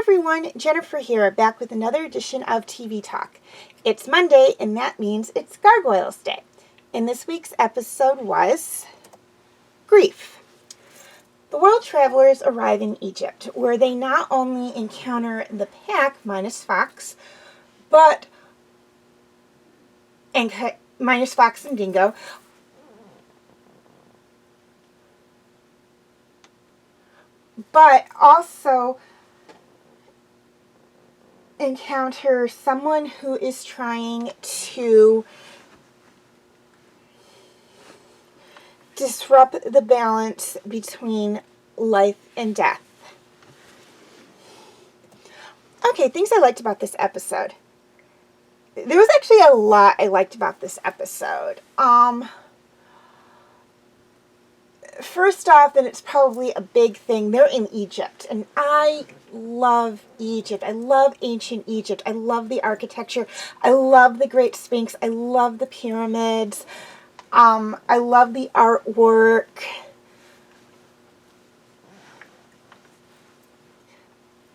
everyone, Jennifer here, back with another edition of TV Talk. It's Monday, and that means it's Gargoyles Day. And this week's episode was Greif. The world travelers arrive in Egypt, where they not only encounter the pack, minus Fox, minus Fox and Dingo, but also encounter someone who is trying to disrupt the balance between life and death. Okay, things I liked about this episode. There was actually a lot I liked about this episode. First off, and it's probably a big thing, they're in Egypt, and I love Egypt. I love ancient Egypt. I love the architecture. I love the Great Sphinx. I love the pyramids. I love the artwork.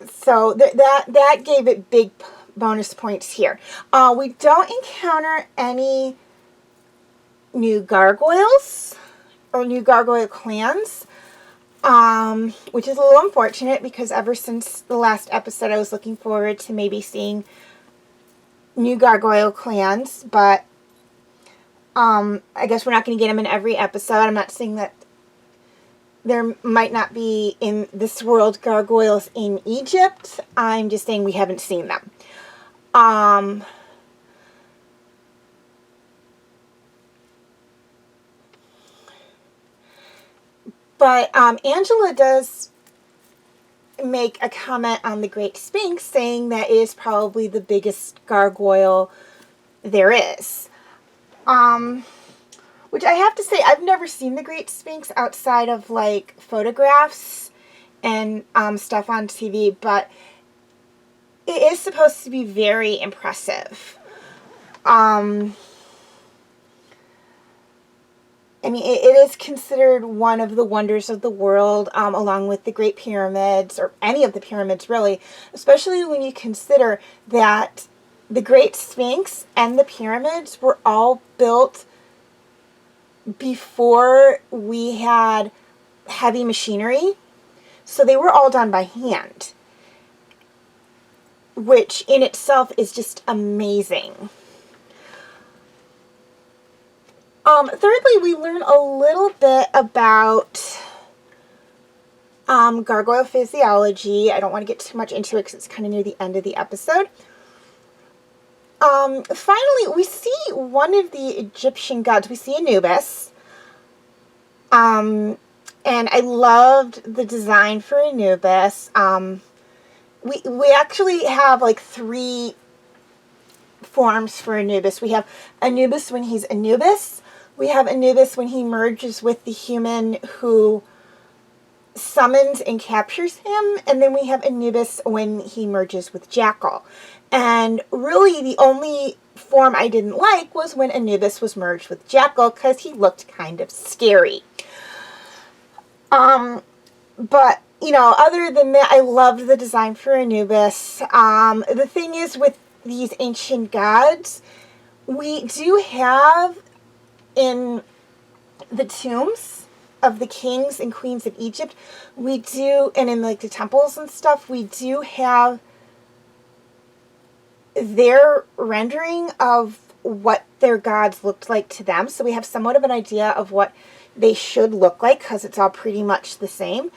So that gave it big bonus points here. We don't encounter any new gargoyles or new gargoyle clans, which is a little unfortunate because ever since the last episode I was looking forward to maybe seeing new gargoyle clans, but I guess we're not going to get them in every episode. I'm not saying that there might not be in this world gargoyles in Egypt. I'm just saying we haven't seen them. But Angela does make a comment on the Great Sphinx, saying that it is probably the biggest gargoyle there is. Which I have to say, I've never seen the Great Sphinx outside of, like, photographs and stuff on TV, but it is supposed to be very impressive. I mean, it is considered one of the wonders of the world, along with the Great Pyramids, or any of the pyramids, really, especially when you consider that the Great Sphinx and the pyramids were all built before we had heavy machinery, so they were all done by hand, which in itself is just amazing. Thirdly, we learn a little bit about gargoyle physiology. I don't want to get too much into it because it's kind of near the end of the episode. Finally, we see one of the Egyptian gods. We see Anubis. And I loved the design for Anubis. We actually have like 3 forms for Anubis. We have Anubis when he's Anubis. We have Anubis when he merges with the human who summons and captures him. And then we have Anubis when he merges with Jackal. And really the only form I didn't like was when Anubis was merged with Jackal, because he looked kind of scary. But, you know, other than that, I loved the design for Anubis. The thing is, with these ancient gods, we do have in the tombs of the kings and queens of Egypt, we do, and in like the temples and stuff, we do have their rendering of what their gods looked like to them. So we have somewhat of an idea of what they should look like, because it's all pretty much the same.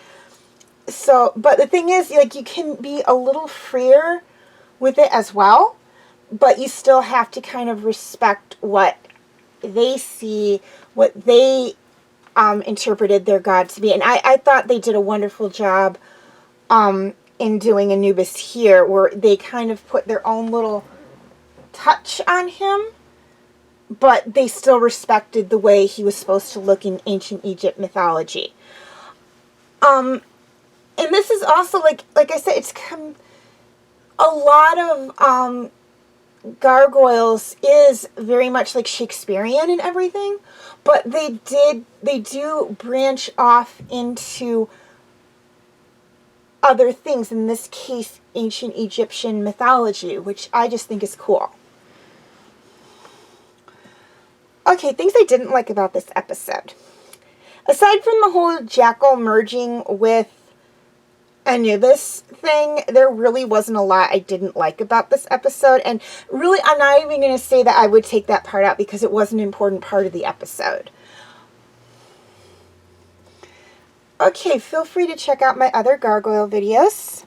So, but the thing is, like, you can be a little freer with it as well, but you still have to kind of respect what they see, what they interpreted their god to be. And I thought they did a wonderful job in doing Anubis here, where they kind of put their own little touch on him, but they still respected the way he was supposed to look in ancient Egypt mythology. And this is also, like I said, it's a lot of Gargoyles is very much like Shakespearean and everything, but they do branch off into other things, in this case, ancient Egyptian mythology, which I just think is cool. Okay, things I didn't like about this episode. Aside from the whole Jackal merging with Anubis thing, there really wasn't a lot I didn't like about this episode. And really, I'm not even going to say that I would take that part out because it was an important part of the episode. Okay, feel free to check out my other gargoyle videos.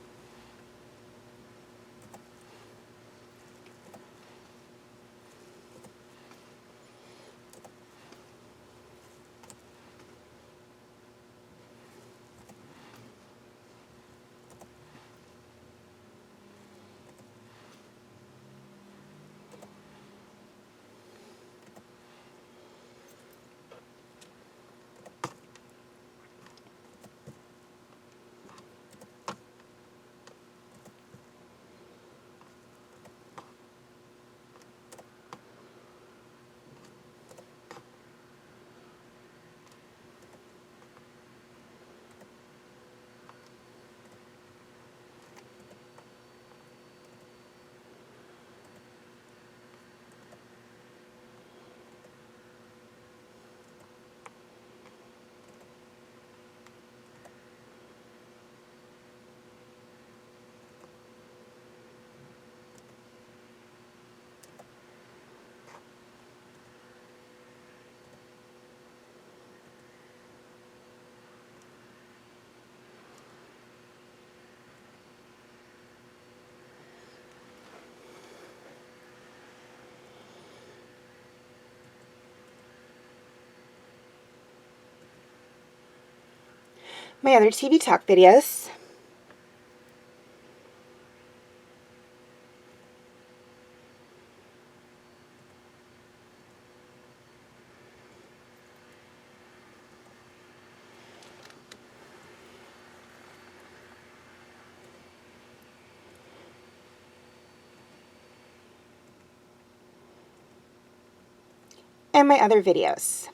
My other TV talk videos. And my other videos.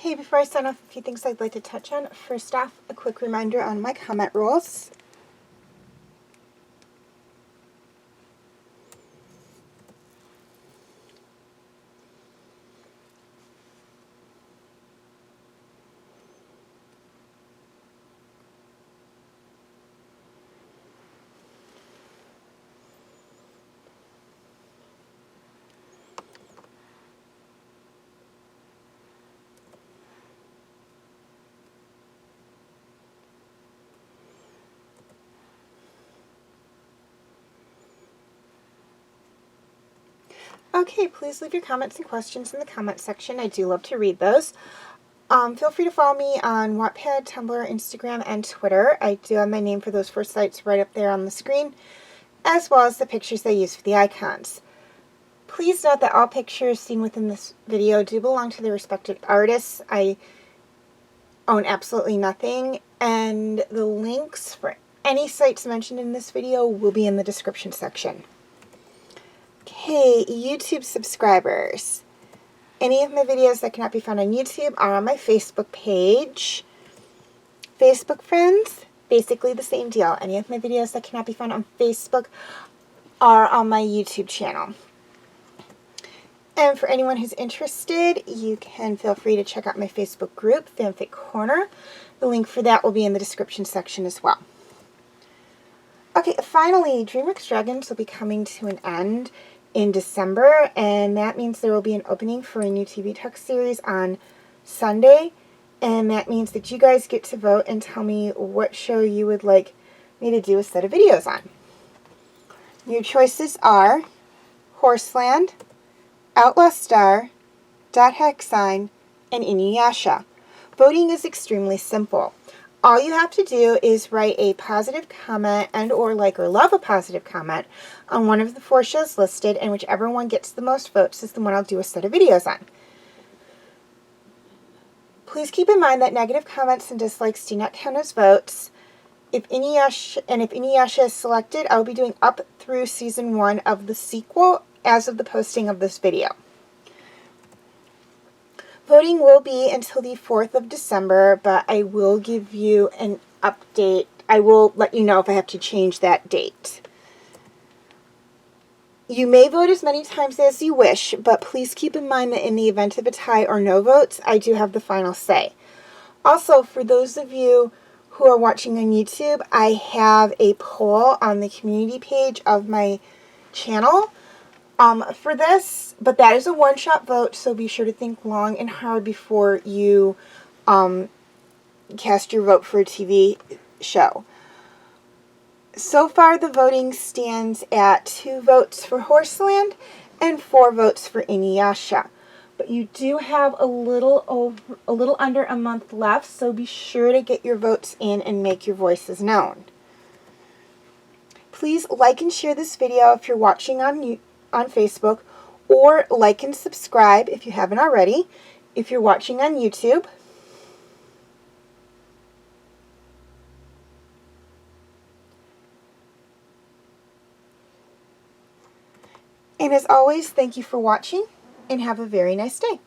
Okay, before I sign off, a few things I'd like to touch on. First off, a quick reminder on my comment rules. Okay, please leave your comments and questions in the comment section. I do love to read those. Feel free to follow me on Wattpad, Tumblr, Instagram, and Twitter. I do have my name for those 4 sites right up there on the screen, as well as the pictures I use for the icons. Please note that all pictures seen within this video do belong to their respective artists. I own absolutely nothing, and the links for any sites mentioned in this video will be in the description section. Okay, YouTube subscribers. Any of my videos that cannot be found on YouTube are on my Facebook page. Facebook friends, basically the same deal. Any of my videos that cannot be found on Facebook are on my YouTube channel. And for anyone who's interested, you can feel free to check out my Facebook group, Fanfic Corner. The link for that will be in the description section as well. Okay, finally, DreamWorks Dragons will be coming to an end in December, and that means there will be an opening for a new TV Talk series on Sunday, and that means that you guys get to vote and tell me what show you would like me to do a set of videos on. Your choices are Horseland, Outlaw Star, Dot Hack Sign, and Inuyasha. Voting is extremely simple. All you have to do is write a positive comment and or like or love a positive comment on one of the 4 shows listed, and whichever one gets the most votes is the one I'll do a set of videos on. Please keep in mind that negative comments and dislikes do not count as votes. If Inuyasha is selected, I will be doing up through season 1 of the sequel as of the posting of this video. Voting will be until the 4th of December, but I will give you an update. I will let you know if I have to change that date. You may vote as many times as you wish, but please keep in mind that in the event of a tie or no votes, I do have the final say. Also, for those of you who are watching on YouTube, I have a poll on the community page of my channel for this, but that is a one-shot vote, so be sure to think long and hard before you cast your vote for a TV show. So far, the voting stands at 2 votes for Horseland and 4 votes for Inuyasha. But you do have a little under a month left, so be sure to get your votes in and make your voices known. Please like and share this video if you're watching on Facebook, or like and subscribe if you haven't already if you're watching on YouTube. And as always, thank you for watching and have a very nice day.